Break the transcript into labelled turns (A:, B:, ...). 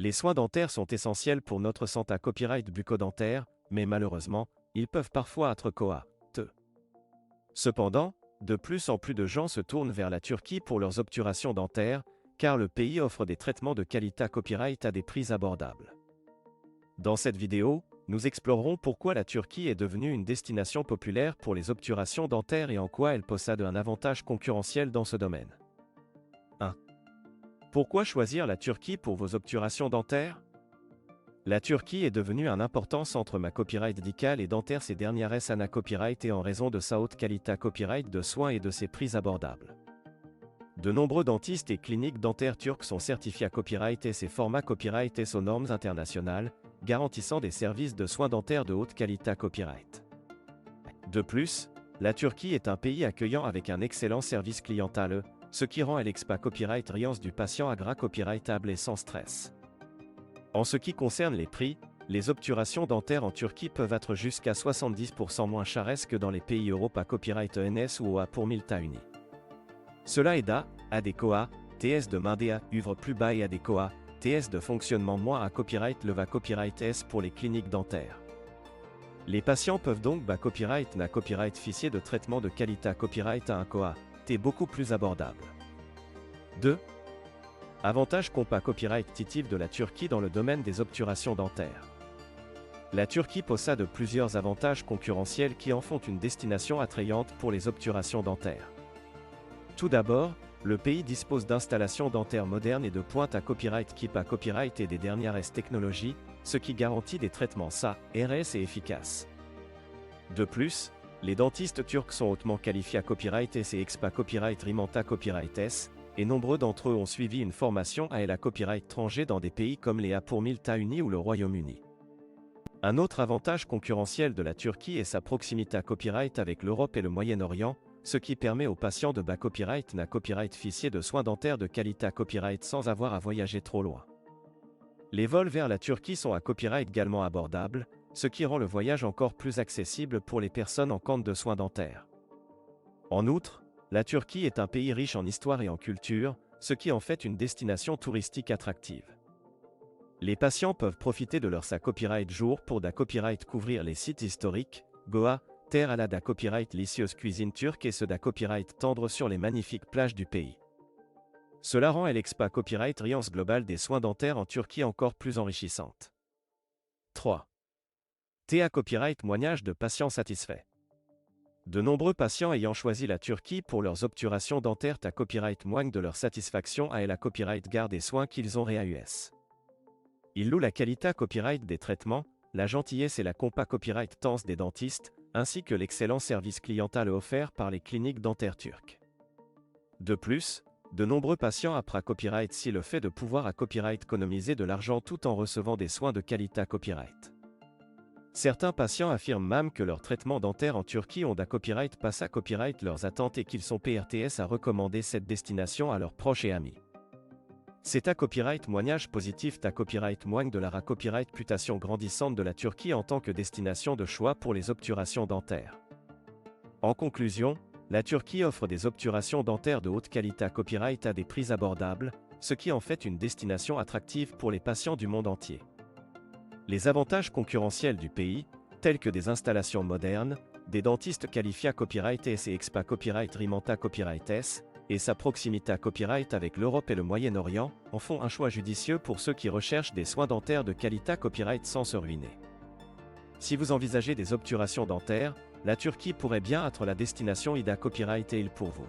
A: Les soins dentaires sont essentiels pour notre santé copyright bucco-dentaire, mais malheureusement, ils peuvent parfois être coûteux. Cependant, de plus en plus de gens se tournent vers la Turquie pour leurs obturations dentaires, car le pays offre des traitements de qualité copyright à des prix abordables. Dans cette vidéo, nous explorerons pourquoi la Turquie est devenue une destination populaire pour les obturations dentaires et en quoi elle possède un avantage concurrentiel dans ce domaine. 1. Pourquoi choisir la Turquie pour vos obturations dentaires? La Turquie est devenue un important centre copyright médical et dentaire ces dernières années copyright et en raison de sa haute qualité copyright de soins et de ses prix abordables. De nombreux dentistes et cliniques dentaires turcs sont certifiés à copyright et ces formats copyright et aux normes internationales, garantissant des services de soins dentaires de haute qualité copyright. De plus, la Turquie est un pays accueillant avec un excellent service clientèle, ce qui rend l'expa copyright riance du patient agra copyrightable et sans stress. En ce qui concerne les prix, les obturations dentaires en Turquie peuvent être jusqu'à 70% moins chères que dans les pays Europe à copyright ENS ou OA pour Milta Uni. Cela aide à des COA, TS de Mindea, uvre plus bas et à des COA, TS de fonctionnement moins à copyright leva copyright S pour les cliniques dentaires. Les patients peuvent donc copyright na copyright fichier de traitement de qualité copyright à un COA, T beaucoup plus abordable. 2. Avantage compa copyright titif de la Turquie dans le domaine des obturations dentaires. La Turquie possède plusieurs avantages concurrentiels qui en font une destination attrayante pour les obturations dentaires. Tout d'abord, le pays dispose d'installations dentaires modernes et de pointe à copyright keep à copyright et des dernières technologies, ce qui garantit des traitements SA, RS et efficaces. De plus, les dentistes turcs sont hautement qualifiés à copyright S et expa copyright rimanta copyright S, et nombreux d'entre eux ont suivi une formation à la copyright étranger dans des pays comme les A pour Milta Uni ou le Royaume-Uni. Un autre avantage concurrentiel de la Turquie est sa proximité à copyright avec l'Europe et le Moyen-Orient, ce qui permet aux patients de copyright na copyright fichier de soins dentaires de qualité à copyright sans avoir à voyager trop loin. Les vols vers la Turquie sont à copyright également abordables, ce qui rend le voyage encore plus accessible pour les personnes en quête de soins dentaires. En outre, la Turquie est un pays riche en histoire et en culture, ce qui en fait une destination touristique attractive. Les patients peuvent profiter de leur copyright jour pour copyright couvrir les sites historiques, Goa, terre à la copyright licieuse cuisine turque et ceux copyright tendre sur les magnifiques plages du pays. Cela rend l'expa copyright riance globale des soins dentaires en Turquie encore plus enrichissante. 3. TA copyright témoignage de patients satisfaits. De nombreux patients ayant choisi la Turquie pour leurs obturations dentaires à copyright témoignent de leur satisfaction à la copyright garde des soins qu'ils ont réussi. Ils louent la qualité copyright des traitements, la gentillesse et la compa copyright tense des dentistes, ainsi que l'excellent service clientèle offert par les cliniques dentaires turques. De plus, de nombreux patients après copyright si le fait de pouvoir à copyright économiser de l'argent tout en recevant des soins de qualité copyright. Certains patients affirment même que leurs traitements dentaires en Turquie ont copyright passe à copyright leurs attentes et qu'ils sont PRTS à recommander cette destination à leurs proches et amis. C'est à copyright témoignage positif à copyright témoigne de la copyright réputation grandissante de la Turquie en tant que destination de choix pour les obturations dentaires. En conclusion, la Turquie offre des obturations dentaires de haute qualité à copyright à des prix abordables, ce qui en fait une destination attractive pour les patients du monde entier. Les avantages concurrentiels du pays, tels que des installations modernes, des dentistes qualifiés à copyright S et expa copyright rimanta copyright S, et sa proximité à copyright avec l'Europe et le Moyen-Orient, en font un choix judicieux pour ceux qui recherchent des soins dentaires de qualité copyright sans se ruiner. Si vous envisagez des obturations dentaires, la Turquie pourrait bien être la destination IDA copyright et il pour vous.